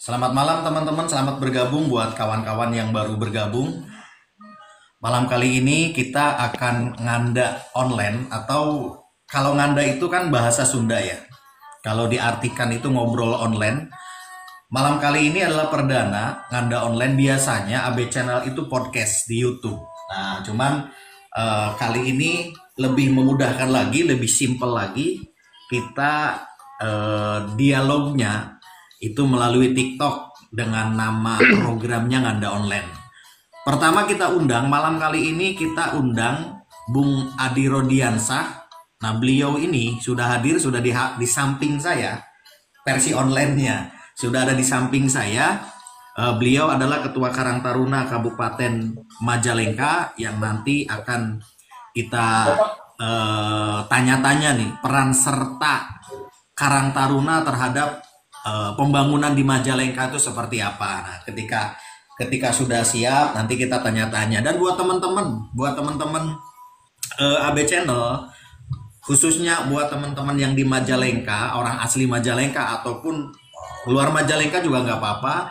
Selamat malam teman-teman, selamat bergabung buat kawan-kawan yang baru bergabung. Malam kali ini kita akan nganda online atau kalau nganda itu kan bahasa Sunda ya. Kalau diartikan itu ngobrol online. Malam kali ini adalah perdana nganda online, biasanya AB Channel itu podcast di YouTube. Nah, cuman kali ini lebih memudahkan lagi, lebih simple lagi. Kita dialognya itu melalui TikTok dengan nama programnya nganda online. Pertama kita undang, malam kali ini kita undang Bung Adi Rodiansah. Nah, beliau ini sudah hadir, sudah di samping saya, versi onlinenya sudah ada di samping saya. Beliau adalah Ketua Karang Taruna Kabupaten Majalengka yang nanti akan kita tanya-tanya nih peran serta Karang Taruna terhadap pembangunan di Majalengka itu seperti apa. Nah, ketika sudah siap nanti kita tanya-tanya. Dan buat teman-teman AB Channel, khususnya buat teman-teman yang di Majalengka, orang asli Majalengka ataupun luar Majalengka juga nggak apa-apa,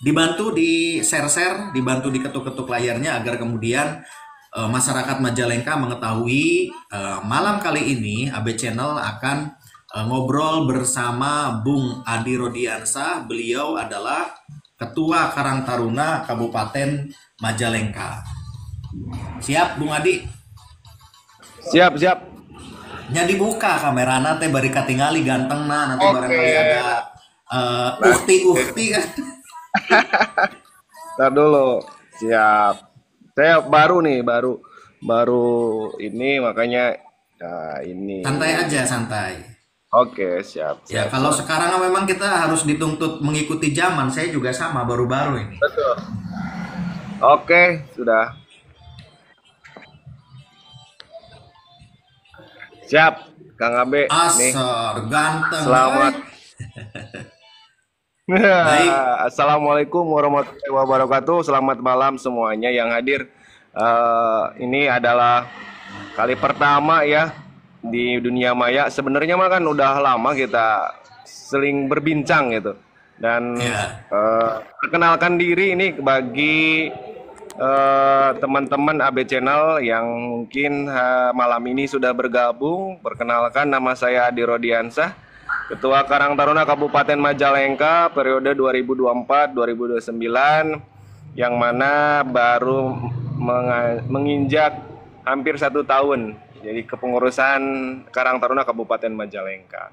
dibantu di share-share, dibantu diketuk-ketuk layarnya agar kemudian masyarakat Majalengka mengetahui malam kali ini AB Channel akan ngobrol bersama Bung Adi Rodiansah. Beliau adalah Ketua Karang Taruna Kabupaten Majalengka. Siap Bung Adi? Siap, siap. Nya dibuka kamera nanti bari katingali ganteng nah nanti barangkali ada ukti kan. Ntar dulu. Siap. Saya baru nih, baru ini makanya ini. Santai aja, santai. Oke, siap, Ya, siap, kalau siap. sekarang memang kita harus dituntut mengikuti zaman. Saya juga sama baru-baru ini. Betul. Oke, sudah. Siap, Kang Abe. Nih, Asar ganteng. selamat. Baik. Assalamualaikum warahmatullahi wabarakatuh. Selamat malam semuanya yang hadir. Ini adalah kali pertama ya di dunia maya. Sebenarnya mah kan udah lama kita sering berbincang gitu. Dan Ya. perkenalkan diri ini bagi teman-teman AB Channel yang mungkin malam ini sudah bergabung. Perkenalkan, nama saya Adi Rodiansah, Ketua Karang Taruna Kabupaten Majalengka periode 2024-2029, yang mana baru menginjak hampir 1 tahun jadi kepengurusan Karang Taruna Kabupaten Majalengka.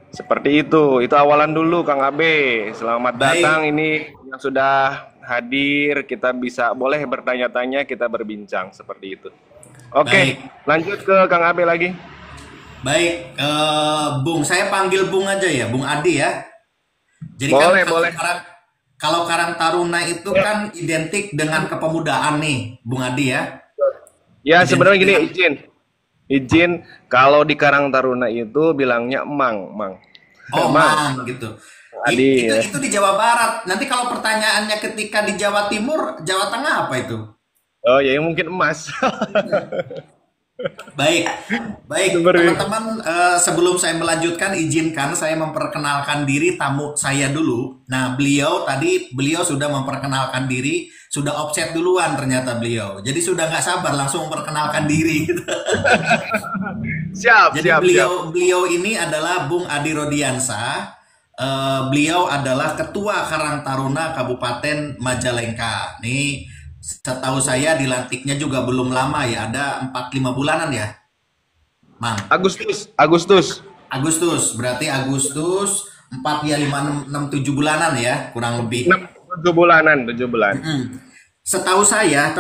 Seperti itu awalan dulu Kang Abe. Selamat Baik. datang ini yang sudah hadir, kita bisa boleh bertanya-tanya, kita berbincang seperti itu. Oke, Baik. lanjut ke Kang Abe lagi. Baik, Bung, saya panggil Bung aja ya, Bung Adi ya. Jadi kan Boleh, boleh. kalau Karang Taruna itu Ya, kan identik dengan kepemudaan nih, Bung Adi ya. ya Identik sebenarnya gini, dengan izin kalau di Karang Taruna itu bilangnya Mang, Mang. Mang, Mang gitu. Adi ya. Itu di Jawa Barat. Nanti kalau pertanyaannya ketika di Jawa Timur, Jawa Tengah apa itu? Oh ya, mungkin emas. Baik, baik Seperti teman-teman. Sebelum saya melanjutkan, izinkan saya memperkenalkan diri tamu saya dulu. Nah, beliau sudah memperkenalkan diri, sudah offset duluan ternyata beliau. Jadi sudah nggak sabar langsung memperkenalkan diri. siap, Jadi siap, siap. beliau ini adalah Bung Adi Rodiansah. Beliau adalah Ketua Karang Taruna Kabupaten Majalengka. Nih, setahu saya dilantiknya juga belum lama ya, ada 4-5 bulanan ya, Mang. Agustus, Agustus. Agustus, berarti Agustus 4 ya 5 6 6 7 bulanan ya, kurang lebih. 6 7 bulanan, 7 bulan. Setahu saya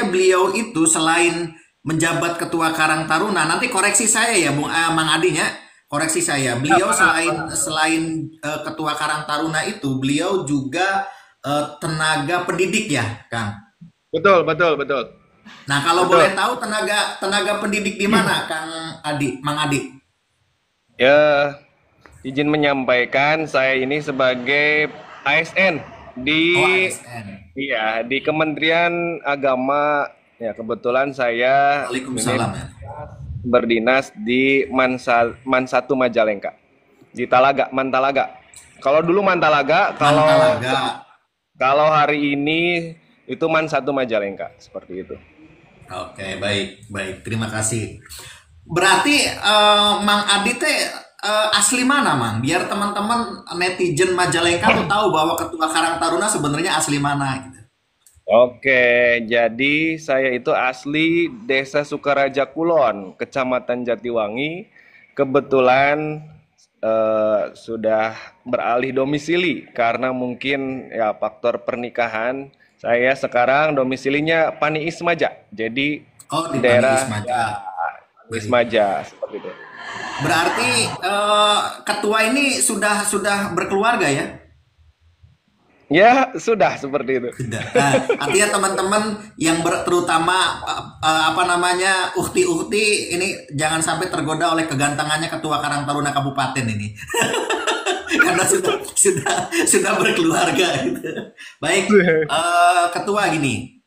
beliau itu selain menjabat Ketua Karang Taruna, nanti koreksi saya ya, Bung Mang Adinya, koreksi saya. Beliau selain Ketua Karang Taruna itu, beliau juga tenaga pendidik ya, Kang. Betul, betul, betul. Nah, kalau Betul. boleh tahu tenaga pendidik di mana, Kang Adi, Mang Adi? Ya, izin menyampaikan saya ini sebagai ASN di Oh, ASN. iya, di Kementerian Agama. Ya, kebetulan saya ini Waalaikumsalam ya. berdinas di Mansatu Majalengka. Di Talaga, Mantalaga. Kalau dulu Mantalaga, kalau Mantalaga. kalau hari ini itu Man 1 Majalengka, seperti itu. Oke, baik, baik. Terima kasih. Berarti Mang Adi teh asli mana, Mang? Biar teman-teman netizen Majalengka tuh tahu bahwa Ketua Karang Taruna sebenarnya asli mana gitu. Oke, jadi saya itu asli Desa Sukaraja Kulon, Kecamatan Jatiwangi. Kebetulan sudah beralih domisili karena mungkin ya faktor pernikahan. Saya sekarang domisilinya Pani Ismaja. Jadi Oh, di di Pani daerah Ismaja. Baik. Ismaja seperti itu. Berarti ketua ini sudah berkeluarga ya? Ya, sudah seperti itu. Sudah. Nah, artinya teman-teman yang terutama apa namanya ukti-ukti ini jangan sampai tergoda oleh kegantengannya Ketua Karang Taruna Kabupaten ini. Karena sudah berkeluarga gitu. Baik, ketua gini,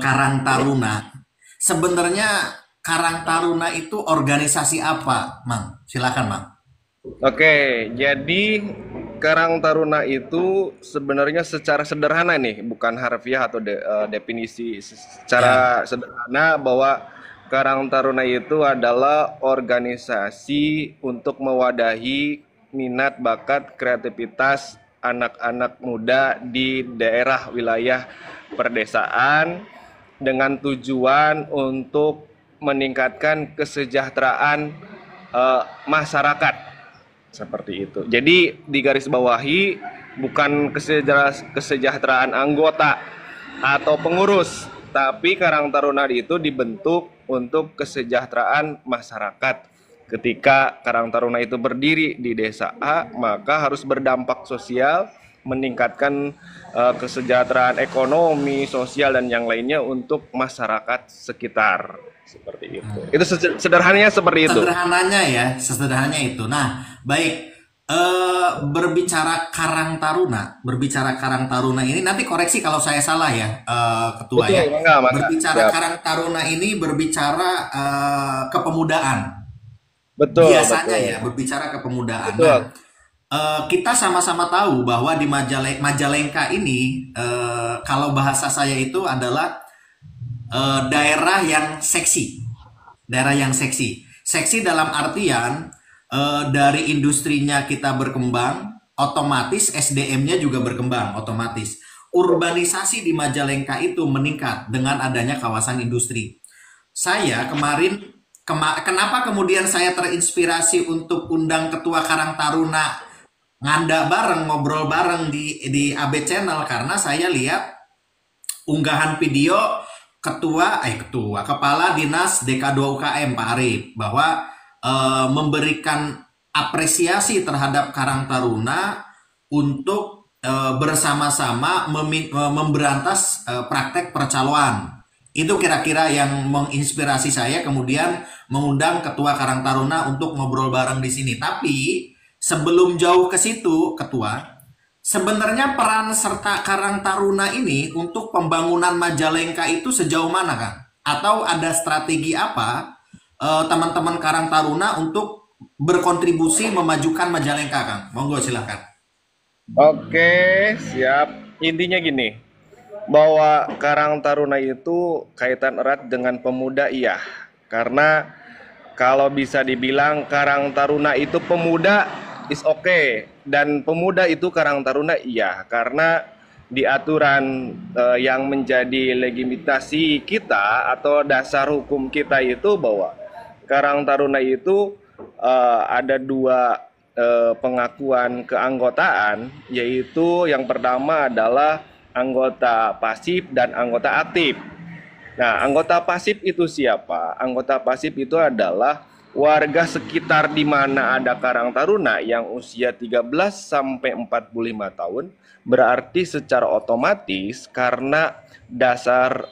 Karang Taruna. Sebenarnya Karang Taruna itu organisasi apa, Mang? Silakan, Mang. Oke, jadi Karang Taruna itu sebenarnya secara sederhana nih, bukan harfiah atau definisi Ya. secara sederhana bahwa Karang Taruna itu adalah organisasi untuk mewadahi minat, bakat, kreativitas anak-anak muda di daerah wilayah perdesaan dengan tujuan untuk meningkatkan kesejahteraan masyarakat seperti itu. Jadi digarisbawahi bukan kesejahteraan anggota atau pengurus, tapi Karang Taruna itu dibentuk untuk kesejahteraan masyarakat. Ketika Karang Taruna itu berdiri di desa A, maka harus berdampak sosial, meningkatkan kesejahteraan ekonomi, sosial dan yang lainnya untuk masyarakat sekitar. Seperti itu. Itu sederhananya seperti itu. Sederhananya ya, sesederhananya itu. Nah, baik. Berbicara Karang Taruna ini nanti koreksi kalau saya salah ya, ketua Betul, ya. enggak, Mas. Berbicara Siap. Karang Taruna ini berbicara kepemudaan. Betul, Biasanya betul. ya, berbicara kepemudaan. Nah, Betul. kita sama-sama tahu bahwa di Majalengka ini, kalau bahasa saya itu adalah daerah yang seksi. Daerah yang seksi. Seksi dalam artian dari industrinya kita berkembang, otomatis SDM-nya juga berkembang, otomatis. Urbanisasi di Majalengka itu meningkat dengan adanya kawasan industri. Saya kemarin, kenapa kemudian saya terinspirasi untuk undang Ketua Karang Taruna nganda bareng, ngobrol bareng di AB Channel karena saya lihat unggahan video ketua kepala dinas DK2 UKM Pak Arif bahwa memberikan apresiasi terhadap Karang Taruna untuk bersama-sama memberantas praktek percaloan. Itu kira-kira yang menginspirasi saya kemudian mengundang Ketua Karang Taruna untuk ngobrol bareng di sini. Tapi sebelum jauh ke situ, Ketua, sebenarnya peran serta Karang Taruna ini untuk pembangunan Majalengka itu sejauh mana, Kang? Atau ada strategi apa teman-teman Karang Taruna untuk berkontribusi memajukan Majalengka, Kang? Monggo silakan. Oke, siap. Intinya gini, bahwa Karang Taruna itu kaitan erat dengan pemuda, iya. Karena kalau bisa dibilang Karang Taruna itu pemuda is okay, dan pemuda itu Karang Taruna iya, karena di aturan yang menjadi legitimasi kita atau dasar hukum kita itu bahwa Karang Taruna itu ada dua pengakuan keanggotaan, yaitu yang pertama adalah anggota pasif dan anggota aktif. Nah, anggota pasif itu siapa? Anggota pasif itu adalah warga sekitar di mana ada Karang Taruna yang usia 13 sampai 45 tahun, berarti secara otomatis karena dasar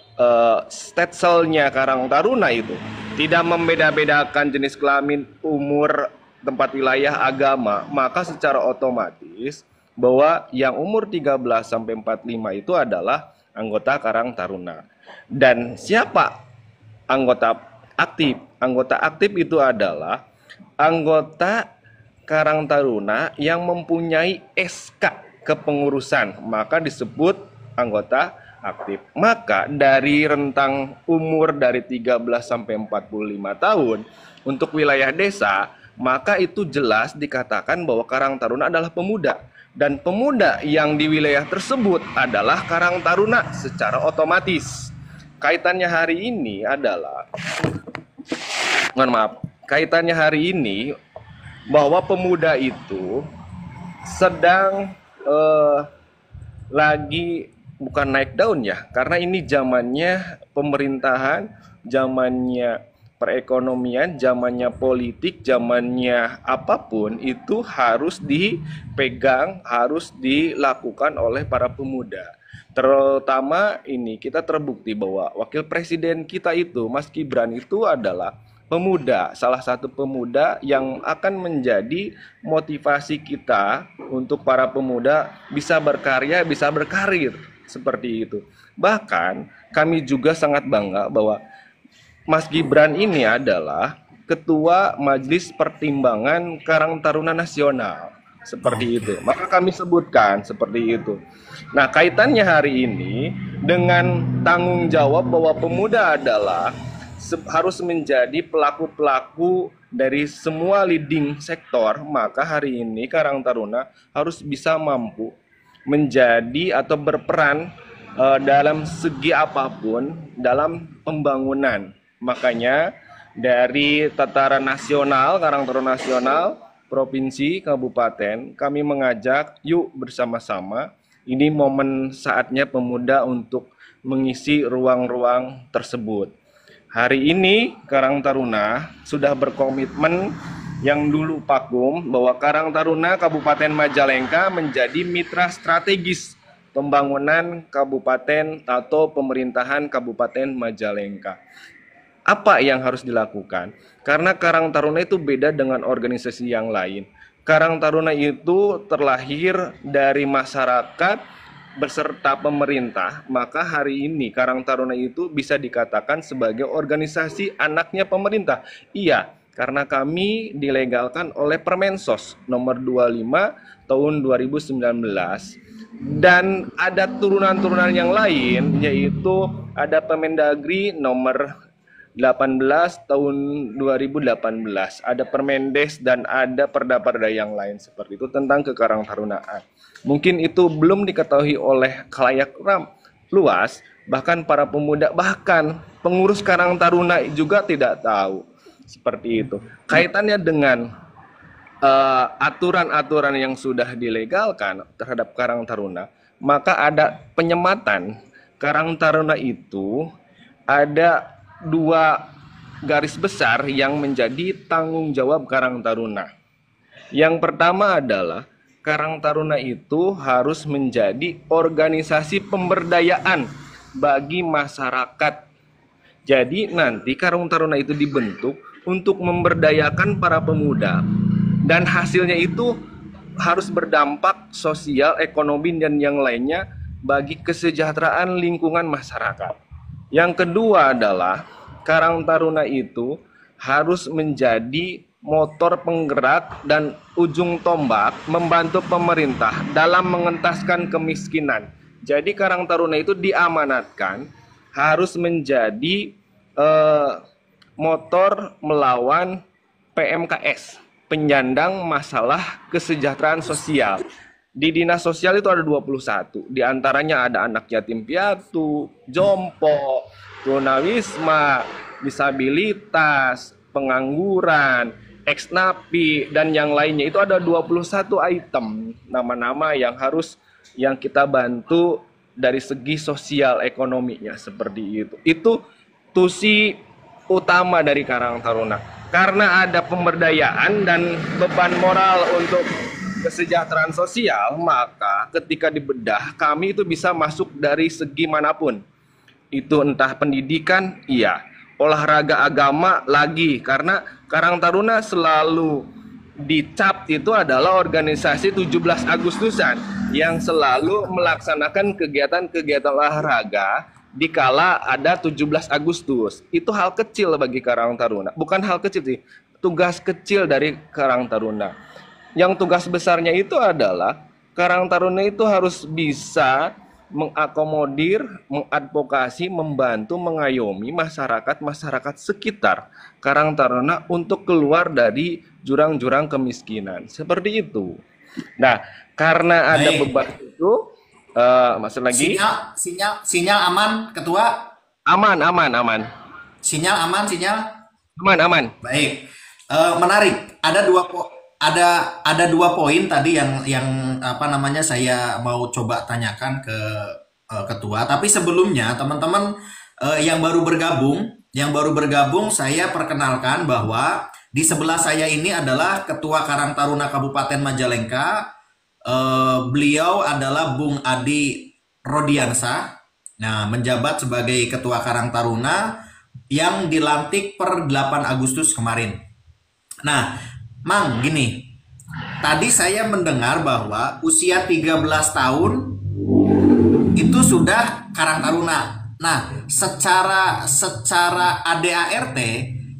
stetselnya Karang Taruna itu tidak membeda-bedakan jenis kelamin, umur, tempat wilayah, agama, maka secara otomatis bahwa yang umur 13 sampai 45 itu adalah anggota Karang Taruna. Dan siapa anggota aktif? Anggota aktif itu adalah anggota Karang Taruna yang mempunyai SK kepengurusan, maka disebut anggota aktif. Maka dari rentang umur dari 13 sampai 45 tahun untuk wilayah desa, maka itu jelas dikatakan bahwa Karang Taruna adalah pemuda. Dan pemuda yang di wilayah tersebut adalah Karang Taruna secara otomatis. Kaitannya hari ini adalah, mohon maaf, kaitannya hari ini bahwa pemuda itu sedang lagi bukan naik daun ya, karena ini zamannya pemerintahan, zamannya perekonomian, zamannya politik, zamannya apapun itu harus dipegang, harus dilakukan oleh para pemuda. Terutama ini kita terbukti bahwa wakil presiden kita itu Mas Gibran itu adalah pemuda, salah satu pemuda yang akan menjadi motivasi kita untuk para pemuda bisa berkarya, bisa berkarir seperti itu. Bahkan kami juga sangat bangga bahwa Mas Gibran ini adalah Ketua Majelis Pertimbangan Karang Taruna Nasional. Seperti itu. Maka kami sebutkan seperti itu. Nah, kaitannya hari ini dengan tanggung jawab bahwa pemuda adalah harus menjadi pelaku-pelaku dari semua leading sektor, maka hari ini Karang Taruna harus bisa mampu menjadi atau berperan dalam segi apapun dalam pembangunan. Makanya dari tataran nasional, Karang Taruna nasional, provinsi, kabupaten, kami mengajak yuk bersama-sama, ini momen saatnya pemuda untuk mengisi ruang-ruang tersebut. Hari ini Karang Taruna sudah berkomitmen yang dulu Pakum bahwa Karang Taruna Kabupaten Majalengka menjadi mitra strategis pembangunan kabupaten atau pemerintahan Kabupaten Majalengka. Apa yang harus dilakukan? Karena Karang Taruna itu beda dengan organisasi yang lain. Karang Taruna itu terlahir dari masyarakat beserta pemerintah, maka hari ini Karang Taruna itu bisa dikatakan sebagai organisasi anaknya pemerintah. Iya, karena kami dilegalkan oleh Permensos nomor 25 tahun 2019. Dan ada turunan-turunan yang lain, yaitu ada Permendagri nomor 18 tahun 2018, ada Permendes dan ada perda-perda yang lain seperti itu tentang kekarang tarunaan. Mungkin itu belum diketahui oleh khalayak luas, bahkan para pemuda, bahkan pengurus Karang Taruna juga tidak tahu seperti itu. Kaitannya dengan aturan-aturan yang sudah dilegalkan terhadap Karang Taruna, maka ada penyematan. Karang Taruna itu ada dua garis besar yang menjadi tanggung jawab Karang Taruna. Yang pertama adalah Karang Taruna itu harus menjadi organisasi pemberdayaan bagi masyarakat. Jadi nanti Karang Taruna itu dibentuk untuk memberdayakan para pemuda. Dan hasilnya itu harus berdampak sosial, ekonomi, dan yang lainnya bagi kesejahteraan lingkungan masyarakat. Yang kedua adalah Karang Taruna itu harus menjadi motor penggerak dan ujung tombak membantu pemerintah dalam mengentaskan kemiskinan. Jadi Karang Taruna itu diamanatkan harus menjadi motor melawan PMKS, penyandang masalah kesejahteraan sosial. Di dinas sosial itu ada 21, di antaranya ada anak yatim piatu, jompo, tunawisma, disabilitas, pengangguran, ex-napi, dan yang lainnya. Itu ada 21 item nama-nama yang harus yang kita bantu dari segi sosial ekonominya seperti itu. Itu tusi utama dari Karang Taruna. Karena ada pemberdayaan dan beban moral untuk kesejahteraan sosial, maka ketika dibedah kami itu bisa masuk dari segi manapun. Itu entah pendidikan, iya, olahraga agama lagi, karena Karang Taruna selalu dicap itu adalah organisasi 17 Agustusan yang selalu melaksanakan kegiatan-kegiatan olahraga dikala ada 17 Agustus. Itu hal kecil bagi Karang Taruna, bukan hal kecil sih, tugas kecil dari Karang Taruna. yang tugas besarnya itu adalah Karang Taruna itu harus bisa mengakomodir, mengadvokasi, membantu, mengayomi masyarakat sekitar Karang Taruna untuk keluar dari jurang-jurang kemiskinan. Seperti itu. Nah, karena ada Baik. beban itu, masuk lagi. Sinyal aman, Ketua. Aman, aman, aman. Sinyal aman, sinyal. Aman, aman. Baik. Menarik. Ada dua poin tadi yang apa namanya saya mau coba tanyakan ke ketua. Tapi sebelumnya teman-teman yang baru bergabung saya perkenalkan bahwa di sebelah saya ini adalah Ketua Karang Taruna Kabupaten Majalengka. Beliau adalah Bung Adi Rodiansa. Nah, menjabat sebagai Ketua Karang Taruna yang dilantik per 8 Agustus kemarin. Nah, Mang, gini. Tadi saya mendengar bahwa usia 13 tahun itu sudah Karang Taruna. Nah, secara ADART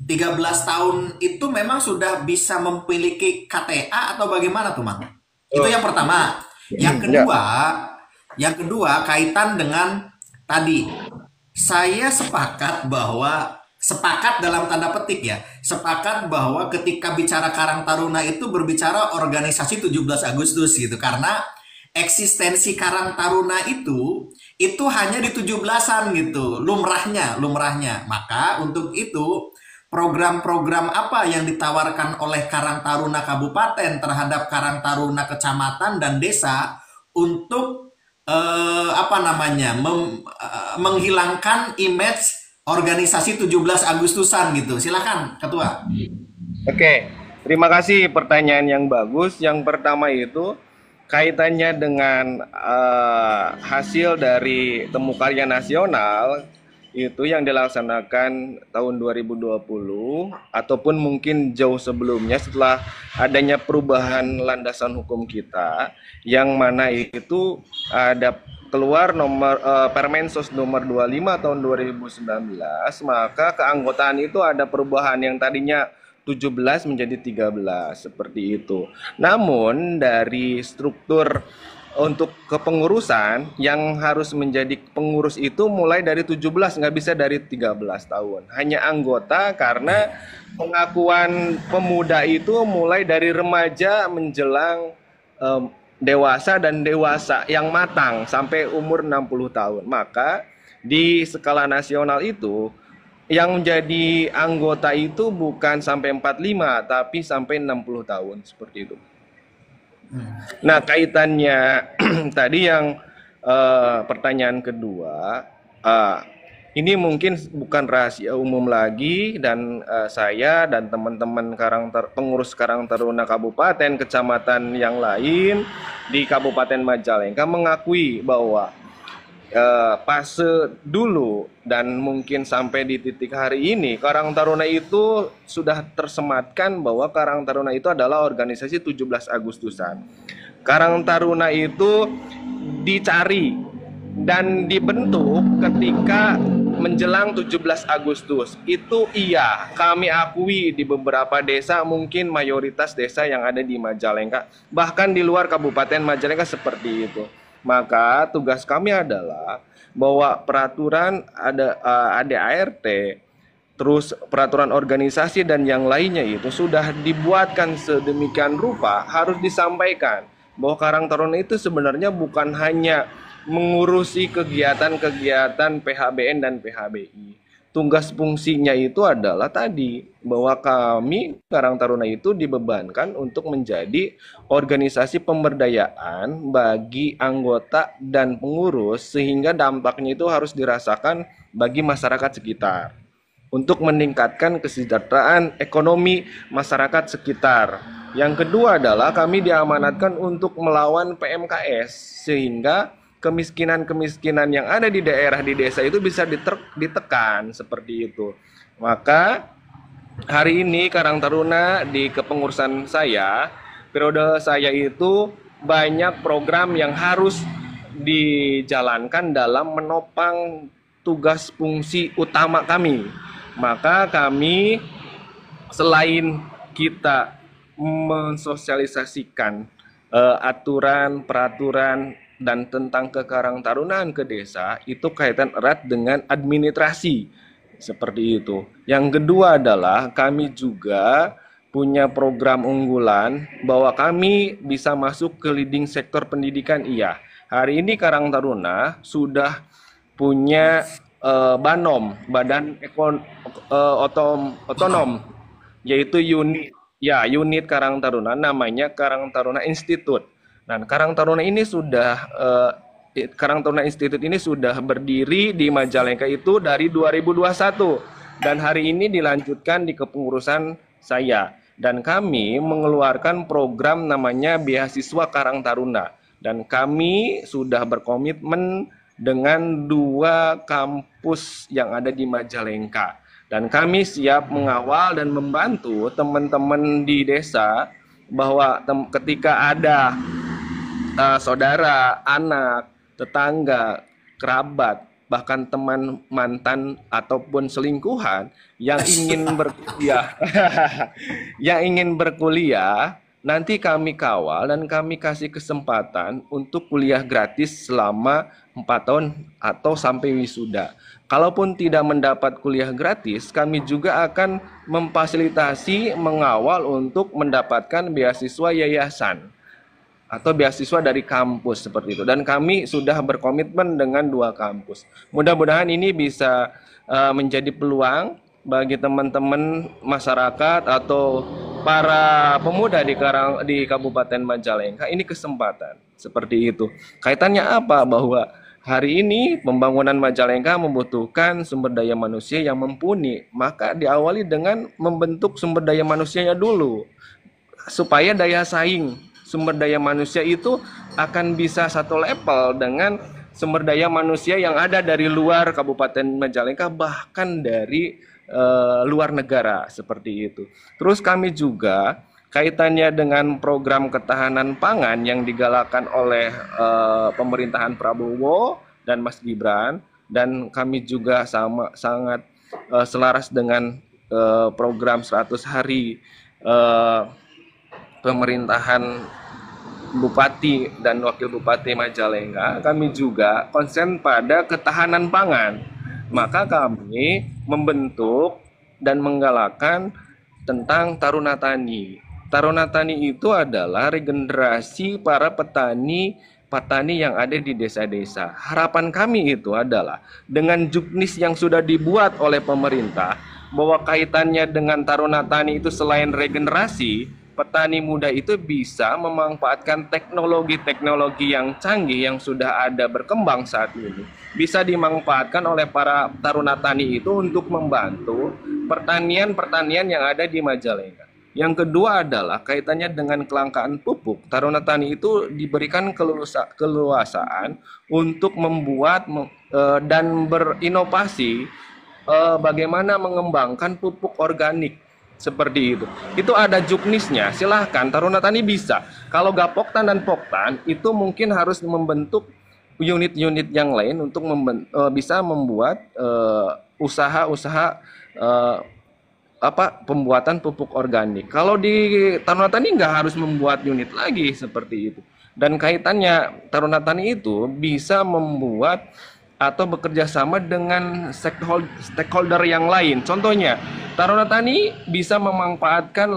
13 tahun itu memang sudah bisa memiliki KTA atau bagaimana tuh, Mang? Itu yang pertama. Yang Ya. kedua, kaitan dengan tadi saya sepakat dalam tanda petik ya, sepakat bahwa ketika bicara Karang Taruna itu berbicara organisasi 17 Agustus gitu, karena eksistensi Karang Taruna itu hanya di 17-an gitu, lumrahnya. Maka untuk itu program-program apa yang ditawarkan oleh Karang Taruna Kabupaten terhadap Karang Taruna Kecamatan dan Desa untuk menghilangkan image organisasi 17 Agustusan gitu. Silakan, Ketua. Oke, terima kasih pertanyaan yang bagus. Yang pertama itu kaitannya dengan hasil dari Temu Karya Nasional itu yang dilaksanakan tahun 2020 ataupun mungkin jauh sebelumnya setelah adanya perubahan landasan hukum kita, yang mana itu ada keluar Permensos nomor 25 tahun 2019, maka keanggotaan itu ada perubahan yang tadinya 17 menjadi 13 seperti itu. Namun dari struktur untuk kepengurusan yang harus menjadi pengurus itu mulai dari 17, nggak bisa dari 13 tahun. Hanya anggota karena pengakuan pemuda itu mulai dari remaja menjelang dewasa dan dewasa yang matang sampai umur 60 tahun. Maka di skala nasional itu yang menjadi anggota itu bukan sampai 45 tapi sampai 60 tahun seperti itu. Nah, kaitannya tadi yang pertanyaan kedua, ini mungkin bukan rahasia umum lagi, dan saya dan teman-teman pengurus Karang Taruna Kabupaten, kecamatan yang lain di Kabupaten Majalengka mengakui bahwa fase dulu dan mungkin sampai di titik hari ini Karang Taruna itu sudah tersematkan bahwa Karang Taruna itu adalah organisasi 17 Agustusan. Karang Taruna itu dicari dan dibentuk ketika menjelang 17 Agustus. Itu iya, kami akui di beberapa desa, mungkin mayoritas desa yang ada di Majalengka, bahkan di luar Kabupaten Majalengka seperti itu. Maka tugas kami adalah bahwa peraturan ADART, terus peraturan organisasi dan yang lainnya itu sudah dibuatkan sedemikian rupa, harus disampaikan bahwa Karang Taruna itu sebenarnya bukan hanya mengurusi kegiatan-kegiatan PHBN dan PHBI. Tugas fungsinya itu adalah tadi bahwa kami Karang Taruna itu dibebankan untuk menjadi organisasi pemberdayaan bagi anggota dan pengurus, sehingga dampaknya itu harus dirasakan bagi masyarakat sekitar untuk meningkatkan kesejahteraan ekonomi masyarakat sekitar. Yang kedua adalah kami diamanatkan untuk melawan PMKS, sehingga kemiskinan-kemiskinan yang ada di daerah, di desa itu bisa ditekan seperti itu. Maka hari ini Karang Taruna di kepengurusan saya, periode saya itu banyak program yang harus dijalankan dalam menopang tugas fungsi utama kami. Maka kami selain kita mensosialisasikan aturan, peraturan, dan tentang kekarangtarunaan ke desa itu kaitan erat dengan administrasi seperti itu. Yang kedua adalah kami juga punya program unggulan bahwa kami bisa masuk ke leading sektor pendidikan. Iya, hari ini Karang Taruna sudah punya Banom, Badan Otonom, yaitu unit Karang Taruna, namanya Karang Taruna Institute. Nah, Karang Taruna ini Karang Taruna Institute ini sudah berdiri di Majalengka itu dari 2021 dan hari ini dilanjutkan di kepengurusan saya. Dan kami mengeluarkan program namanya Beasiswa Karang Taruna. Dan kami sudah berkomitmen dengan 2 kampus yang ada di Majalengka. Dan kami siap mengawal dan membantu teman-teman di desa bahwa ketika ada saudara, anak, tetangga, kerabat, bahkan teman mantan ataupun selingkuhan yang ingin berkuliah, nanti kami kawal dan kami kasih kesempatan untuk kuliah gratis selama 4 tahun atau sampai wisuda. Kalaupun tidak mendapat kuliah gratis, kami juga akan memfasilitasi, mengawal untuk mendapatkan beasiswa yayasan atau beasiswa dari kampus seperti itu. Dan kami sudah berkomitmen dengan 2 kampus. Mudah-mudahan ini bisa menjadi peluang bagi teman-teman masyarakat atau para pemuda di Kabupaten Majalengka. Ini kesempatan seperti itu. Kaitannya apa? Bahwa hari ini pembangunan Majalengka membutuhkan sumber daya manusia yang mumpuni. Maka diawali dengan membentuk sumber daya manusianya dulu supaya daya saing sumber daya manusia itu akan bisa satu level dengan sumber daya manusia yang ada dari luar Kabupaten Majalengka, bahkan dari luar negara seperti itu. Terus kami juga kaitannya dengan program ketahanan pangan yang digalakkan oleh pemerintahan Prabowo dan Mas Gibran, dan kami juga sangat selaras dengan program 100 hari pemerintahan Bupati dan Wakil Bupati Majalengka. Kami juga konsen pada ketahanan pangan. Maka kami membentuk dan menggalakkan tentang Taruna Tani. Taruna Tani itu adalah regenerasi para petani yang ada di desa-desa. Harapan kami itu adalah dengan juknis yang sudah dibuat oleh pemerintah, bahwa kaitannya dengan Taruna Tani itu selain regenerasi, petani muda itu bisa memanfaatkan teknologi-teknologi yang canggih yang sudah ada berkembang saat ini. Bisa dimanfaatkan oleh para taruna tani itu untuk membantu pertanian-pertanian yang ada di Majalengka. Yang kedua adalah kaitannya dengan kelangkaan pupuk. Taruna tani itu diberikan keleluasaan untuk membuat dan berinovasi bagaimana mengembangkan pupuk organik. Seperti itu ada juknisnya. Silahkan Taruna Tani bisa. Kalau Gapoktan dan Poktan itu mungkin harus membentuk unit-unit yang lain untuk bisa membuat usaha-usaha pembuatan pupuk organik. Kalau di Taruna Tani nggak harus membuat unit lagi seperti itu. Dan kaitannya Taruna Tani itu bisa membuat atau bekerja sama dengan stakeholder yang lain. Contohnya, Taruna Tani bisa memanfaatkan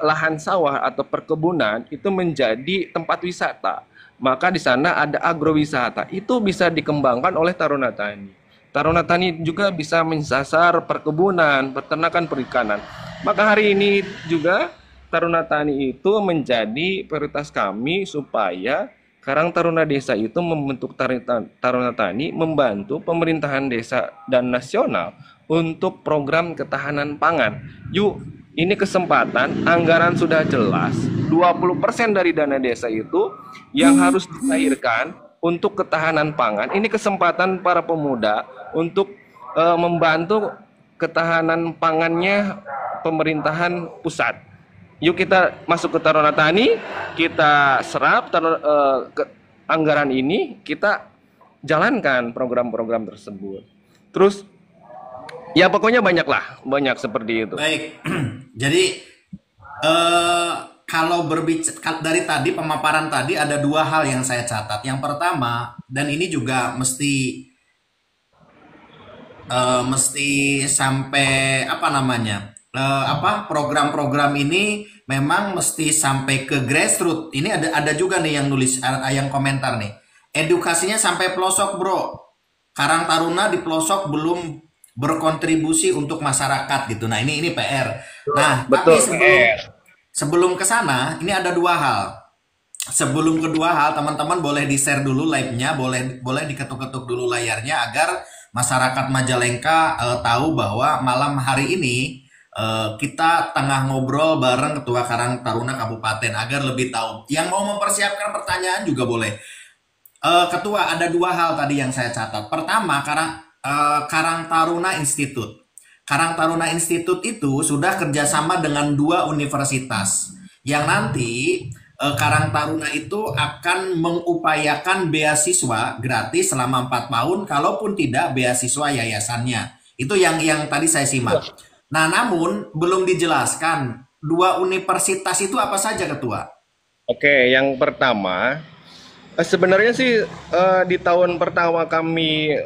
lahan sawah atau perkebunan itu menjadi tempat wisata. Maka di sana ada agrowisata. Itu bisa dikembangkan oleh Taruna Tani. Taruna Tani juga bisa menyasar perkebunan, peternakan, perikanan. Maka hari ini juga Taruna Tani itu menjadi prioritas kami supaya Karang Taruna Desa itu membentuk Taruna Tani, membantu pemerintahan desa dan nasional untuk program ketahanan pangan. Yuk, ini kesempatan, anggaran sudah jelas, 20% dari dana desa itu yang harus dicairkan untuk ketahanan pangan. Ini kesempatan para pemuda untuk membantu ketahanan pangannya pemerintahan pusat. Yuk kita masuk ke Taruna Tani, kita serap anggaran ini, kita jalankan program-program tersebut. Terus, ya pokoknya banyak seperti itu. Baik, jadi Eh, kalau berbicara dari tadi pemaparan tadi ada dua hal yang saya catat. Yang pertama, dan ini juga mesti sampai apa namanya? Apa program-program ini memang mesti sampai ke grassroots. Ini ada juga nih yang nulis yang komentar nih. Edukasinya sampai pelosok, Bro. Karang Taruna di pelosok belum berkontribusi untuk masyarakat gitu. Nah, ini PR. Nah, tapi Betul, PR. sebelum ke sana, ini ada dua hal. Sebelum kedua hal, teman-teman boleh di-share dulu live-nya, boleh boleh diketuk-ketuk dulu layarnya agar masyarakat Majalengka tahu bahwa malam hari ini kita tengah ngobrol bareng Ketua Karang Taruna Kabupaten agar lebih tahu. Yang mau mempersiapkan pertanyaan juga boleh. Ketua, ada dua hal tadi yang saya catat. Pertama, Karang Taruna Institute. Karang Taruna Institute itu sudah kerjasama dengan dua universitas yang nanti Karang Taruna itu akan mengupayakan beasiswa gratis selama 4 tahun, kalaupun tidak beasiswa yayasannya. Itu yang tadi saya simak. Nah, namun belum dijelaskan dua universitas itu apa saja, Ketua? Oke, yang pertama, sebenarnya sih di tahun pertama kami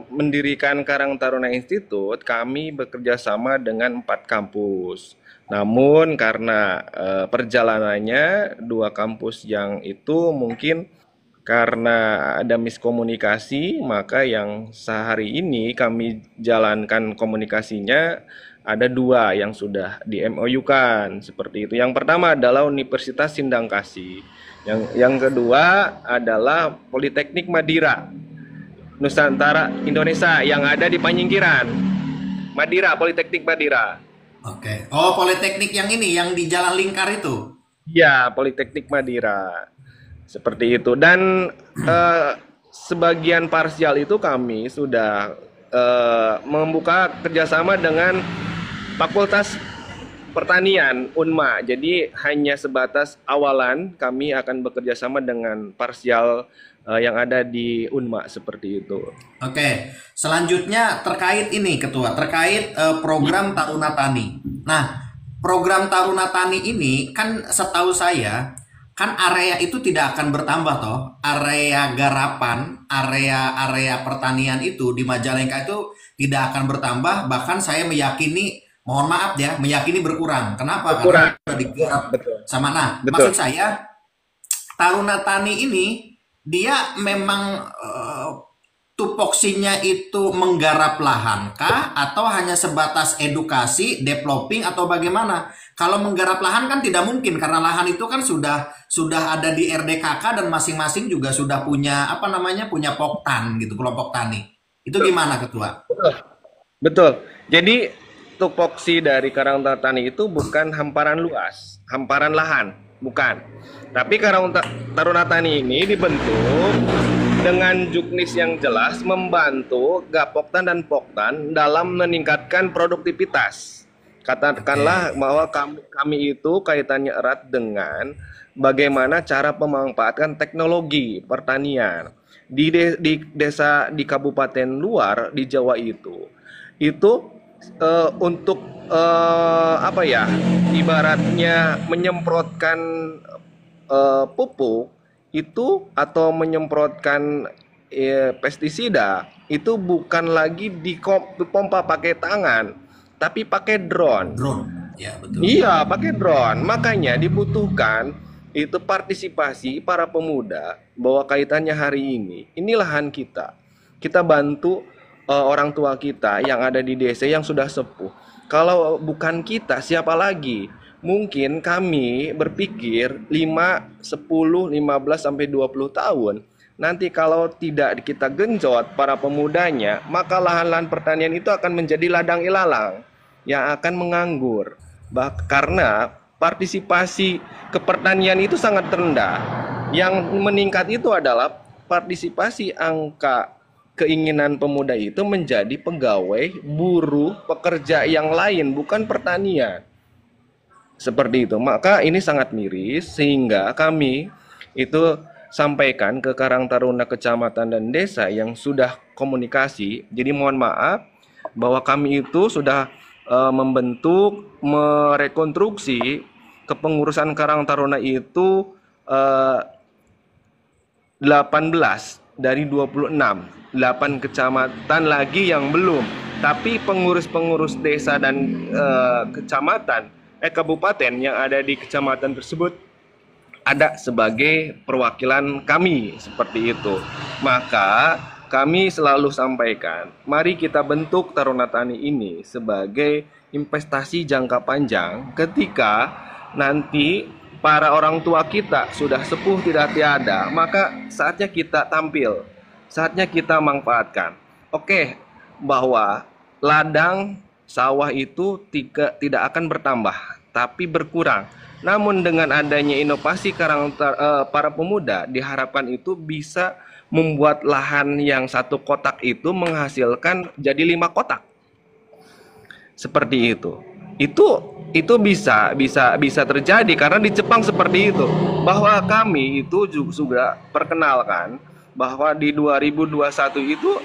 mendirikan Karang Taruna Institute, kami bekerja sama dengan 4 kampus. Namun karena perjalanannya dua kampus yang itu mungkin karena ada miskomunikasi, maka yang sehari ini kami jalankan komunikasinya ada dua yang sudah di MOU-kan seperti itu. Yang pertama adalah Universitas Sindangkasih. Yang kedua adalah Politeknik Madira Nusantara Indonesia yang ada di Panyingkiran. Madira, Politeknik Madira. Oke. Oh, Politeknik yang ini, yang di Jalan Lingkar itu. Ya, Politeknik Madira. Seperti itu. Dan sebagian parsial itu kami sudah membuka kerjasama dengan Fakultas Pertanian Unma. Jadi hanya sebatas awalan kami akan bekerja sama dengan parsial yang ada di Unma seperti itu. Oke, selanjutnya terkait ini Ketua, terkait program Taruna Tani. Nah, program Taruna Tani ini kan setahu saya kan area itu tidak akan bertambah toh. Area garapan, area-area pertanian itu di Majalengka itu tidak akan bertambah, bahkan saya meyakini, mohon maaf ya, meyakini berkurang. Kenapa? Karena Kurang. sudah digarap Betul. sama. Nah, maksud Betul. saya Taruna Tani ini dia memang tupoksinya itu menggarap lahan kah atau hanya sebatas edukasi, developing atau bagaimana? Kalau menggarap lahan kan tidak mungkin karena lahan itu kan sudah ada di RDKK dan masing-masing juga sudah punya apa namanya punya poktan gitu, kelompok tani. Itu gimana, Ketua? Betul. Jadi tupoksi dari Karang Taruna itu bukan hamparan luas, hamparan lahan, bukan. Tapi Karang Taruna Tani ini dibentuk dengan juknis yang jelas membantu Gapoktan dan Poktan dalam meningkatkan produktivitas. Katakanlah Oke. bahwa kami itu kaitannya erat dengan bagaimana cara memanfaatkan teknologi pertanian di desa di kabupaten luar di Jawa itu untuk apa ya, ibaratnya menyemprotkan pupuk itu atau menyemprotkan pestisida itu bukan lagi dipompa pakai tangan tapi pakai drone. Drone. Ya, betul. Iya, pakai drone. Makanya dibutuhkan itu partisipasi para pemuda bahwa kaitannya hari ini. Ini lahan kita. Kita bantu orang tua kita yang ada di desa yang sudah sepuh. Kalau bukan kita, siapa lagi? Mungkin kami berpikir 5, 10, 15 sampai 20 tahun. Nanti kalau tidak kita genjot para pemudanya, maka lahan-lahan pertanian itu akan menjadi ladang ilalang yang akan menganggur. Karena partisipasi ke pertanian itu sangat rendah. Yang meningkat itu adalah partisipasi angka keinginan pemuda itu menjadi pegawai, buruh, pekerja yang lain, bukan pertanian. Seperti itu. Maka ini sangat miris sehingga kami itu sampaikan ke Karang Taruna kecamatan dan desa yang sudah komunikasi. Jadi mohon maaf bahwa kami itu sudah membentuk, merekonstruksi kepengurusan Karang Taruna itu eh, 18 dari 26, 8 kecamatan lagi yang belum. Tapi pengurus-pengurus desa dan kabupaten yang ada di kecamatan tersebut ada sebagai perwakilan kami, seperti itu. Maka kami selalu sampaikan, mari kita bentuk Taruna Tani ini sebagai investasi jangka panjang ketika nanti para orang tua kita sudah sepuh tidak tiada, maka saatnya kita tampil, saatnya kita manfaatkan. Oke, bahwa ladang sawah itu tidak akan bertambah, tapi berkurang. Namun dengan adanya inovasi para pemuda, diharapkan itu bisa membuat lahan yang 1 kotak itu menghasilkan jadi 5 kotak. Seperti itu. Itu bisa terjadi karena di Jepang seperti itu. Bahwa kami itu juga perkenalkan bahwa di 2021 itu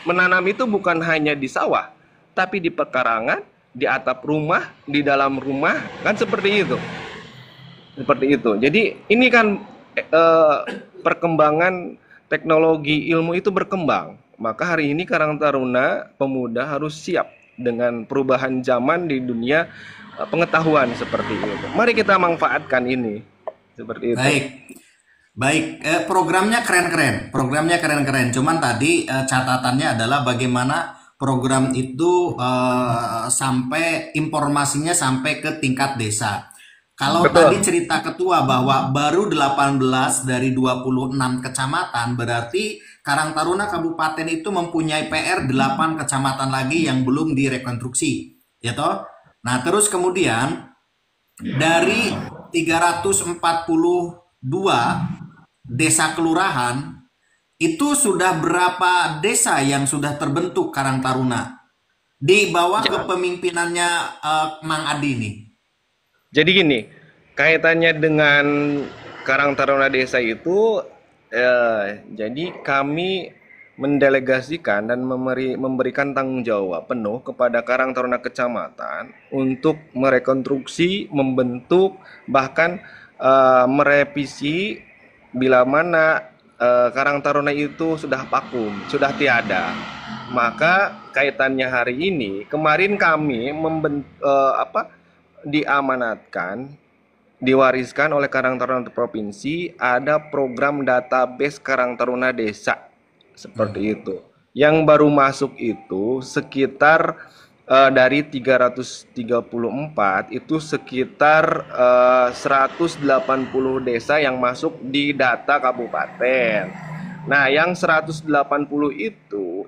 menanam itu bukan hanya di sawah, tapi di pekarangan, di atap rumah, di dalam rumah, kan seperti itu. Seperti itu. Jadi ini kan perkembangan teknologi ilmu itu berkembang. Maka hari ini Karang Taruna pemuda harus siap dengan perubahan zaman di dunia pengetahuan seperti itu. Mari kita manfaatkan ini. Seperti itu. Baik, programnya keren-keren. Programnya keren-keren. Cuman tadi catatannya adalah bagaimana program itu sampai informasinya sampai ke tingkat desa. Kalau tadi cerita ketua bahwa baru 18 dari 26 kecamatan, berarti Karang Taruna Kabupaten itu mempunyai PR 8 kecamatan lagi yang belum direkonstruksi, ya toh? Nah, terus kemudian dari 342 desa kelurahan, itu sudah berapa desa yang sudah terbentuk Karang Taruna di bawah kepemimpinannya Mang Adi ini? Jadi gini, kaitannya dengan Karang Taruna Desa itu, jadi kami mendelegasikan dan memberikan tanggung jawab penuh kepada Karang Taruna Kecamatan untuk merekonstruksi, membentuk, bahkan merevisi bila mana Karang Taruna itu sudah vakum, sudah tiada. Maka kaitannya hari ini, kemarin kami diamanatkan, diwariskan oleh Karang Taruna Provinsi, ada program database Karang Taruna Desa seperti itu. Yang baru masuk itu sekitar dari 334 itu sekitar 180 desa yang masuk di data kabupaten. Nah, yang 180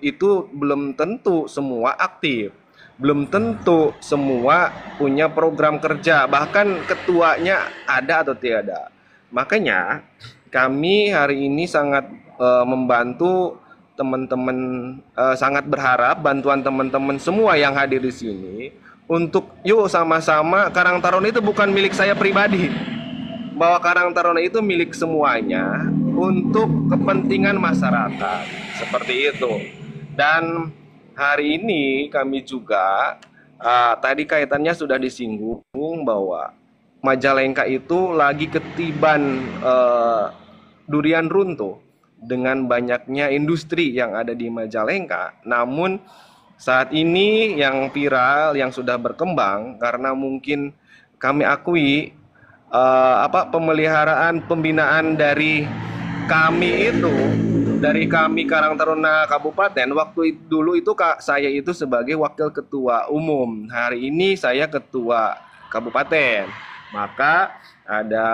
itu belum tentu semua aktif. Belum tentu semua punya program kerja, bahkan ketuanya ada atau tiada. Makanya kami hari ini sangat membantu teman-teman, sangat berharap bantuan teman-teman semua yang hadir di sini untuk yuk sama-sama. Karang Taruna itu bukan milik saya pribadi, bahwa Karang Taruna itu milik semuanya untuk kepentingan masyarakat, seperti itu. Dan hari ini kami juga tadi kaitannya sudah disinggung bahwa Majalengka itu lagi ketiban durian runtuh dengan banyaknya industri yang ada di Majalengka. Namun saat ini yang viral, yang sudah berkembang, karena mungkin kami akui pemeliharaan pembinaan dari kami itu, dari kami Karang Taruna Kabupaten, waktu dulu itu saya itu sebagai wakil ketua umum, hari ini saya ketua kabupaten. Maka ada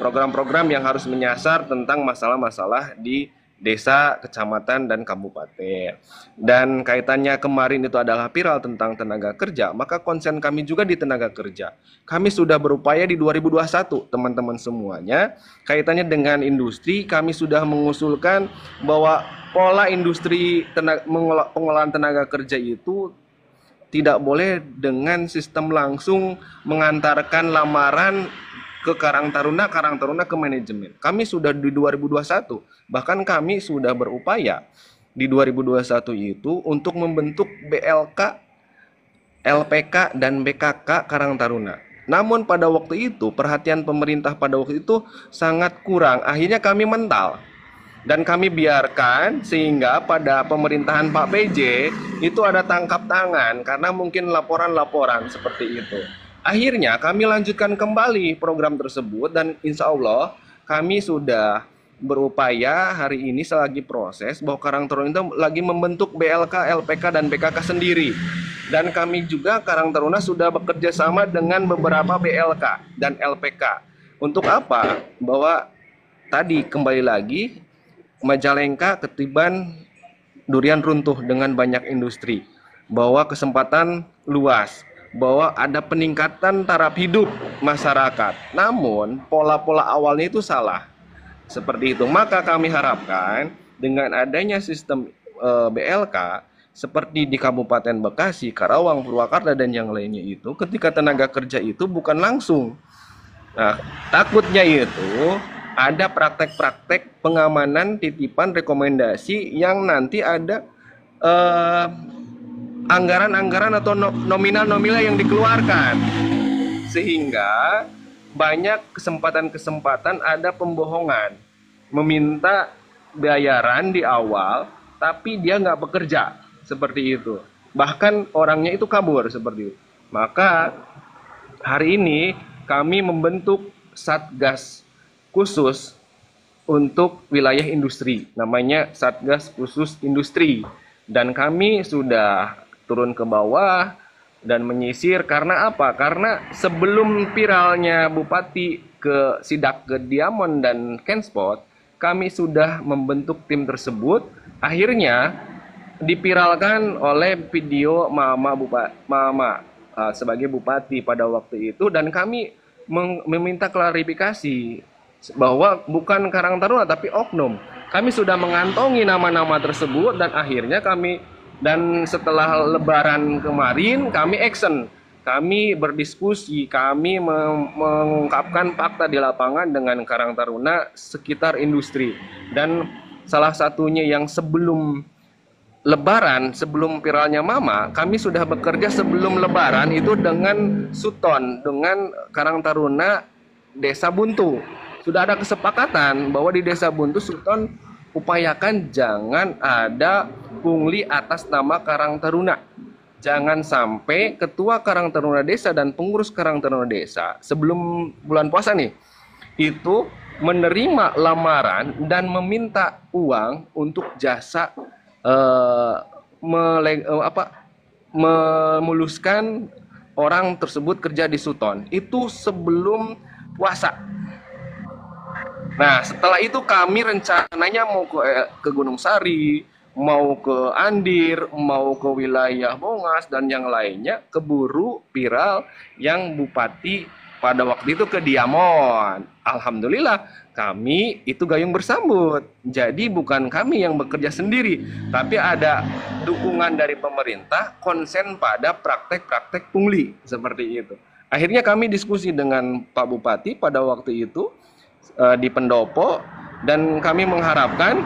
program-program yang harus menyasar tentang masalah-masalah di desa, kecamatan, dan kabupaten. Dan kaitannya kemarin itu adalah viral tentang tenaga kerja, maka konsen kami juga di tenaga kerja. Kami sudah berupaya di 2021, teman-teman semuanya, kaitannya dengan industri, kami sudah mengusulkan bahwa pola industri pengolahan tenaga kerja itu tidak boleh dengan sistem langsung mengantarkan lamaran ke Karang Taruna ke manajemen. Kami sudah di 2021, bahkan kami sudah berupaya di 2021 itu untuk membentuk BLK LPK dan BKK Karang Taruna. Namun pada waktu itu perhatian pemerintah pada waktu itu sangat kurang. Akhirnya kami mental dan kami biarkan sehingga pada pemerintahan Pak PJ itu ada tangkap tangan karena mungkin laporan-laporan seperti itu. Akhirnya kami lanjutkan kembali program tersebut dan insya Allah kami sudah berupaya hari ini selagi proses bahwa Karang Taruna itu lagi membentuk BLK, LPK, dan BKK sendiri. Dan kami juga Karang Taruna sudah bekerja sama dengan beberapa BLK dan LPK. Untuk apa? Bahwa tadi kembali lagi Majalengka ketiban durian runtuh dengan banyak industri, bahwa kesempatan luas, bahwa ada peningkatan taraf hidup masyarakat. Namun pola-pola awalnya itu salah. Seperti itu. Maka kami harapkan dengan adanya sistem BLK seperti di Kabupaten Bekasi, Karawang, Purwakarta dan yang lainnya itu, ketika tenaga kerja itu bukan langsung. Nah, takutnya itu ada praktek-praktek pengamanan titipan rekomendasi yang nanti ada anggaran-anggaran atau nominal-nominal yang dikeluarkan, sehingga banyak kesempatan-kesempatan ada pembohongan, meminta bayaran di awal tapi dia nggak bekerja, seperti itu, bahkan orangnya itu kabur seperti itu. Maka hari ini kami membentuk Satgas khusus untuk wilayah industri, namanya Satgas Khusus Industri, dan kami sudah turun ke bawah dan menyisir. Karena apa? Karena sebelum viralnya Bupati ke sidak ke Diamond dan Kenspot, kami sudah membentuk tim tersebut. Akhirnya dipiralkan oleh video Mama sebagai bupati pada waktu itu, dan kami meminta klarifikasi bahwa bukan Karang Taruna tapi oknum. Kami sudah mengantongi nama-nama tersebut dan akhirnya setelah lebaran kemarin kami action. Kami berdiskusi, kami mengungkapkan fakta di lapangan dengan Karang Taruna sekitar industri. Dan salah satunya yang sebelum lebaran, sebelum viralnya Mama, kami sudah bekerja sebelum lebaran itu dengan Suton, dengan Karang Taruna Desa Buntu. Sudah ada kesepakatan bahwa di Desa Buntu Suton upayakan jangan ada pungli atas nama Karang Taruna. Jangan sampai ketua Karang Taruna Desa dan pengurus Karang Taruna Desa sebelum bulan puasa nih itu menerima lamaran dan meminta uang untuk jasa memuluskan orang tersebut kerja di Suton. Itu sebelum puasa. Nah, setelah itu kami rencananya mau ke Gunung Sari, mau ke Andir, mau ke wilayah Bongas dan yang lainnya, keburu viral yang Bupati pada waktu itu ke Diamond. Alhamdulillah kami itu gayung bersambut. Jadi bukan kami yang bekerja sendiri, tapi ada dukungan dari pemerintah konsen pada praktek-praktek pungli seperti itu. Akhirnya kami diskusi dengan Pak Bupati pada waktu itu di Pendopo, dan kami mengharapkan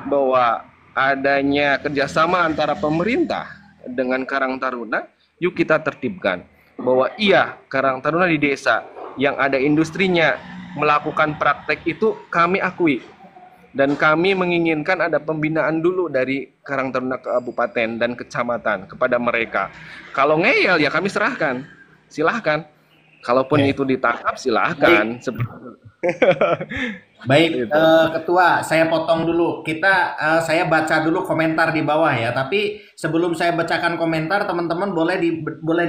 bahwa adanya kerjasama antara pemerintah dengan Karang Taruna, yuk kita tertibkan bahwa iya Karang Taruna di desa yang ada industrinya melakukan praktek itu kami akui, dan kami menginginkan ada pembinaan dulu dari Karang Taruna Kabupaten dan Kecamatan kepada mereka. Kalau ngeyel ya kami serahkan, silahkan. Kalaupun itu ditangkap silahkan. Baik, Ketua, saya potong dulu. Saya baca dulu komentar di bawah ya. Tapi sebelum saya bacakan komentar, teman-teman boleh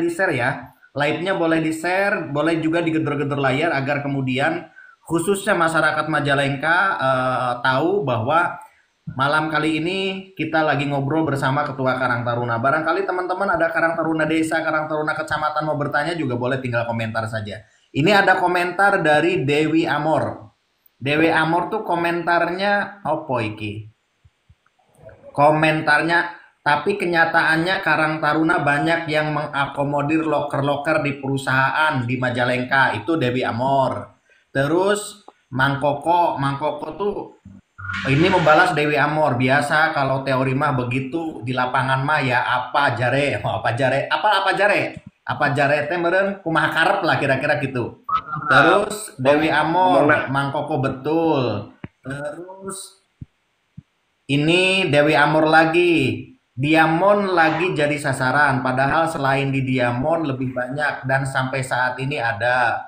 di-share ya. Live-nya boleh di-share, boleh juga digedor-gedor layar agar kemudian khususnya masyarakat Majalengka tahu bahwa malam kali ini kita lagi ngobrol bersama Ketua Karang Taruna. Barangkali teman-teman ada Karang Taruna Desa, Karang Taruna Kecamatan mau bertanya juga boleh tinggal komentar saja. Ini ada komentar dari Dewi Amor. Dewi Amor tuh komentarnya opo iki? Komentarnya, tapi kenyataannya Karang Taruna banyak yang mengakomodir loker-loker di perusahaan di Majalengka. Itu Dewi Amor. Terus Mang Koko tuh Ini membalas Dewi Amor. Biasa kalau teori mah begitu di lapangan mah ya apa jare, oh, apa jare, apa jare teh meureun kumaha karep lah kira-kira gitu. Terus Dewi Ngomong Amor, Mang Koko betul. Terus ini Dewi Amor lagi. Diamond lagi jadi sasaran, padahal selain di Diamond lebih banyak dan sampai saat ini ada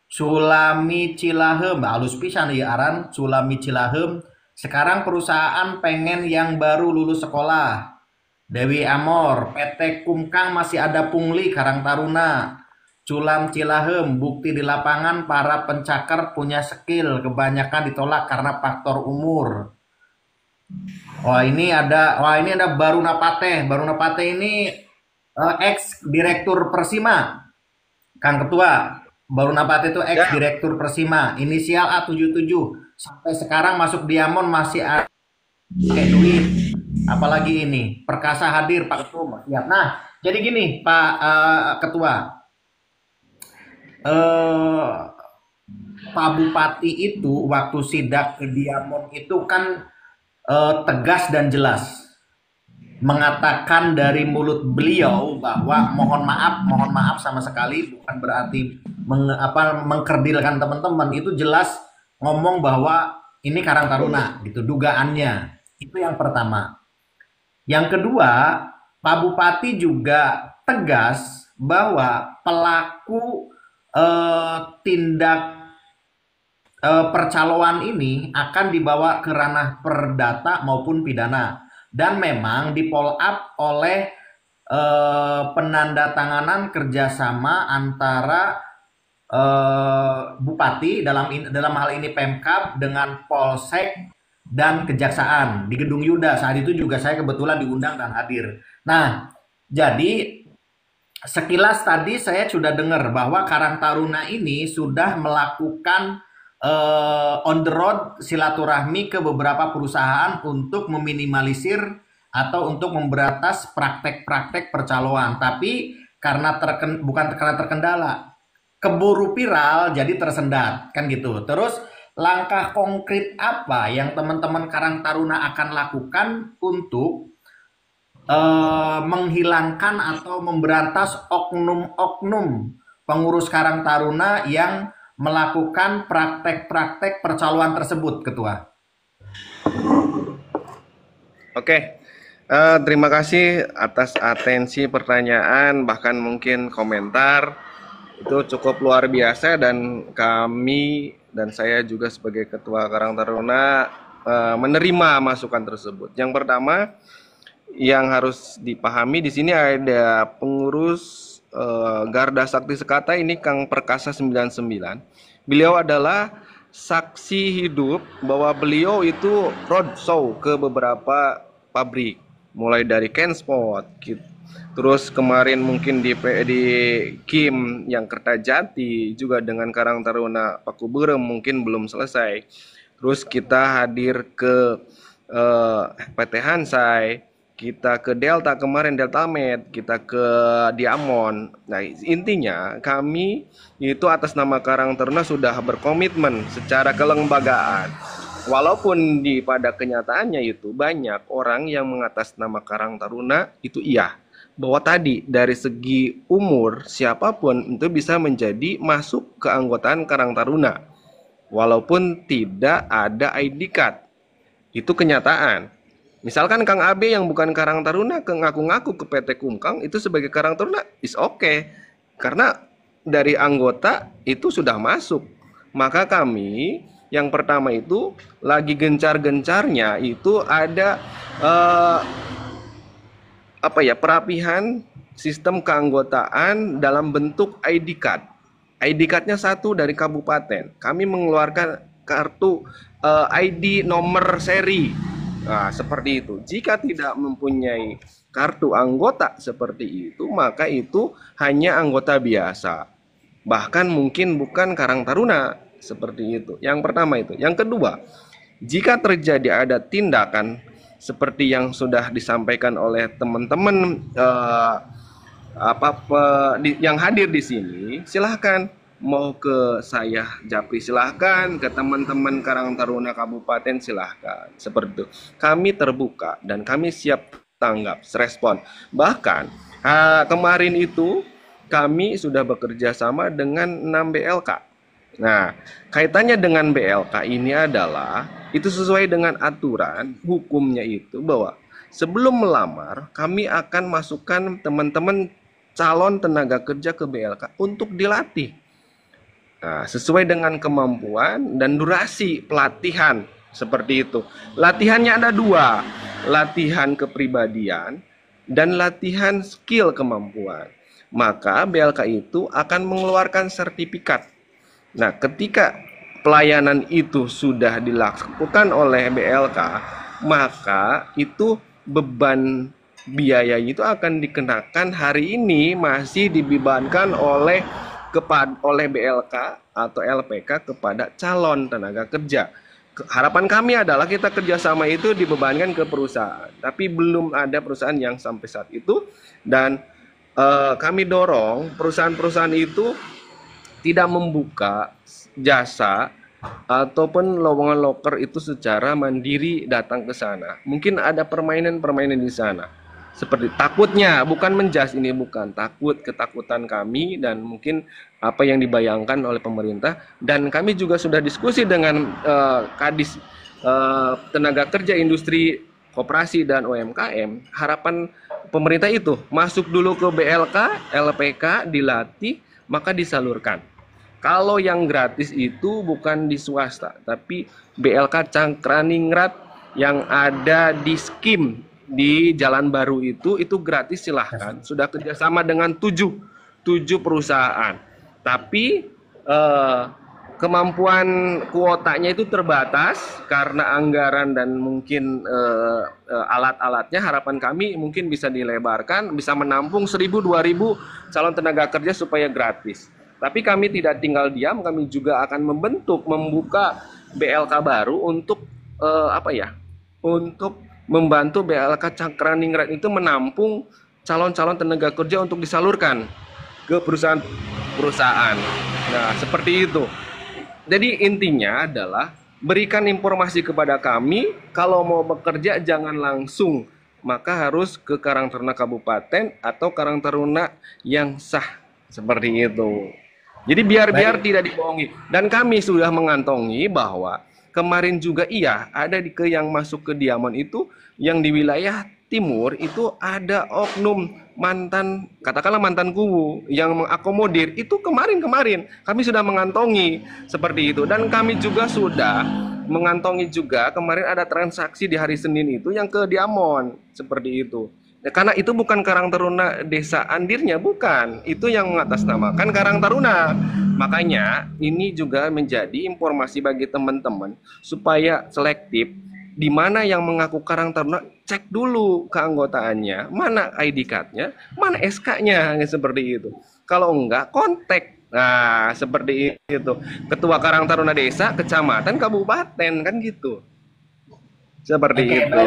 Sulami Cilahem, halus pisan ya aran Sulami Cilahem. Sekarang perusahaan pengen yang baru lulus sekolah. Dewi Amor, PT Kumkang masih ada pungli Karang Taruna. Culam Cilahem, bukti di lapangan para pencakar punya skill, kebanyakan ditolak karena faktor umur. Wah ini ada Baruna Pateh. Baruna Pateh ini ex direktur Persima. Kang Ketua, Baru Napate itu ex ya. direktur Persima, inisial A77. Sampai sekarang masuk Diamond masih pakai duit. Apalagi ini, Perkasa hadir Pak Ketua. Ya. Nah, jadi gini Pak Ketua, eh, Pak Bupati itu waktu sidak ke Diamond itu kan tegas dan jelas mengatakan dari mulut beliau bahwa mohon maaf sama sekali bukan berarti mengkerdilkan teman-teman, itu jelas ngomong bahwa ini Karang Taruna gitu dugaannya. Itu yang pertama. Yang kedua, Pak Bupati juga tegas bahwa pelaku tindak percaloan ini akan dibawa ke ranah perdata maupun pidana dan memang di follow up oleh penandatanganan kerjasama antara Bupati dalam hal ini Pemkab dengan Polsek dan Kejaksaan di Gedung Yuda. Saat itu juga saya kebetulan diundang dan hadir. Nah, jadi sekilas tadi saya sudah dengar bahwa Karang Taruna ini sudah melakukan on the road silaturahmi ke beberapa perusahaan untuk meminimalisir atau untuk memberantas praktek-praktek percaloan. Tapi karena bukan karena terkendala, keburu viral jadi tersendat kan gitu. Terus langkah konkret apa yang teman-teman Karang Taruna akan lakukan untuk menghilangkan atau memberantas oknum-oknum pengurus Karang Taruna yang melakukan praktek-praktek percaloan tersebut, Ketua? Oke. Terima kasih atas atensi pertanyaan, bahkan mungkin komentar. Itu cukup luar biasa dan kami dan saya juga sebagai Ketua Karang Taruna menerima masukan tersebut. Yang pertama yang harus dipahami di sini ada pengurus Garda Sakti Sekata ini Kang Perkasa 99. Beliau adalah saksi hidup bahwa beliau itu roadshow ke beberapa pabrik, mulai dari Kenspot, terus kemarin mungkin di Kim yang Kertajati, juga dengan Karang Taruna Paku Berem mungkin belum selesai. Terus kita hadir ke PT Hansai, kita ke Delta kemarin, Delta Med, kita ke Diamond. Nah, intinya kami itu atas nama Karang Taruna sudah berkomitmen secara kelembagaan. Walaupun pada kenyataannya itu banyak orang yang mengatasnama Karang Taruna itu iya, bahwa tadi dari segi umur siapapun itu bisa menjadi masuk keanggotaan Karang Taruna walaupun tidak ada ID card. Itu kenyataan. Misalkan Kang AB yang bukan Karang Taruna ngaku-ngaku ke PT Kumkang itu sebagai Karang Taruna is okay, karena dari anggota itu sudah masuk. Maka kami yang pertama itu lagi gencar-gencarnya itu ada perapihan sistem keanggotaan dalam bentuk ID card. ID cardnya satu dari kabupaten. Kami mengeluarkan kartu ID nomor seri. Nah, seperti itu. Jika tidak mempunyai kartu anggota seperti itu, maka itu hanya anggota biasa. Bahkan mungkin bukan Karang Taruna. Seperti itu. Yang pertama itu. Yang kedua, jika terjadi ada tindakan seperti yang sudah disampaikan oleh teman-teman yang hadir di sini, silahkan mau ke saya Japri silahkan, ke teman-teman Karang Taruna Kabupaten silahkan. Seperti itu. Kami terbuka dan kami siap tanggap, respon. Bahkan kemarin itu kami sudah bekerja sama dengan 6 BLK. Nah, kaitannya dengan BLK ini adalah itu sesuai dengan aturan hukumnya itu bahwa sebelum melamar kami akan masukkan teman-teman calon tenaga kerja ke BLK untuk dilatih. Nah, sesuai dengan kemampuan dan durasi pelatihan seperti itu. Latihannya ada dua, latihan kepribadian dan latihan skill kemampuan. Maka BLK itu akan mengeluarkan sertifikat. Nah, ketika pelayanan itu sudah dilakukan oleh BLK, maka itu beban biaya itu akan dikenakan hari ini masih dibebankan oleh BLK atau LPK kepada calon tenaga kerja. Harapan kami adalah kita kerjasama itu dibebankan ke perusahaan, tapi belum ada perusahaan yang sampai saat itu, dan kami dorong perusahaan-perusahaan itu tidak membuka jasa ataupun lowongan loker itu secara mandiri datang ke sana. Mungkin ada permainan-permainan di sana. Seperti takutnya, bukan menjas ini, bukan ketakutan kami dan mungkin apa yang dibayangkan oleh pemerintah. Dan kami juga sudah diskusi dengan Kadis Tenaga Kerja Industri Koperasi dan UMKM. Harapan pemerintah itu masuk dulu ke BLK, LPK, dilatih, maka disalurkan. Kalau yang gratis itu bukan di swasta, tapi BLK Cangkraningrat yang ada di Skim di Jalan Baru itu gratis silahkan. Sudah kerjasama dengan 7 perusahaan. Tapi kemampuan kuotanya itu terbatas karena anggaran dan mungkin alat-alatnya. Harapan kami mungkin bisa dilebarkan, bisa menampung 1.000-2.000 calon tenaga kerja supaya gratis. Tapi kami tidak tinggal diam, kami juga akan membuka BLK baru untuk untuk membantu BLK Cangkraningrat itu menampung calon-calon tenaga kerja untuk disalurkan ke perusahaan-perusahaan. Nah, seperti itu. Jadi intinya adalah berikan informasi kepada kami, kalau mau bekerja jangan langsung, maka harus ke Karang Taruna Kabupaten atau Karang Taruna yang sah, seperti itu. Jadi biar tidak dibohongi. Dan kami sudah mengantongi bahwa kemarin juga ada yang masuk ke Diamond itu yang di wilayah timur itu ada oknum katakanlah mantan kubu yang mengakomodir itu kemarin kami sudah mengantongi seperti itu. Dan kami juga sudah mengantongi juga kemarin ada transaksi di hari Senin itu yang ke Diamond seperti itu. Ya, karena itu bukan Karang Taruna Desa Andirnya, bukan. Itu yang mengatasnamakan Karang Taruna. Makanya ini juga menjadi informasi bagi teman-teman supaya selektif. Di mana yang mengaku Karang Taruna, cek dulu keanggotaannya, mana ID card-nya, mana SK-nya, seperti itu. Kalau enggak, kontak. Nah, seperti itu. Ketua Karang Taruna Desa, kecamatan, kabupaten, kan gitu. Seperti itu.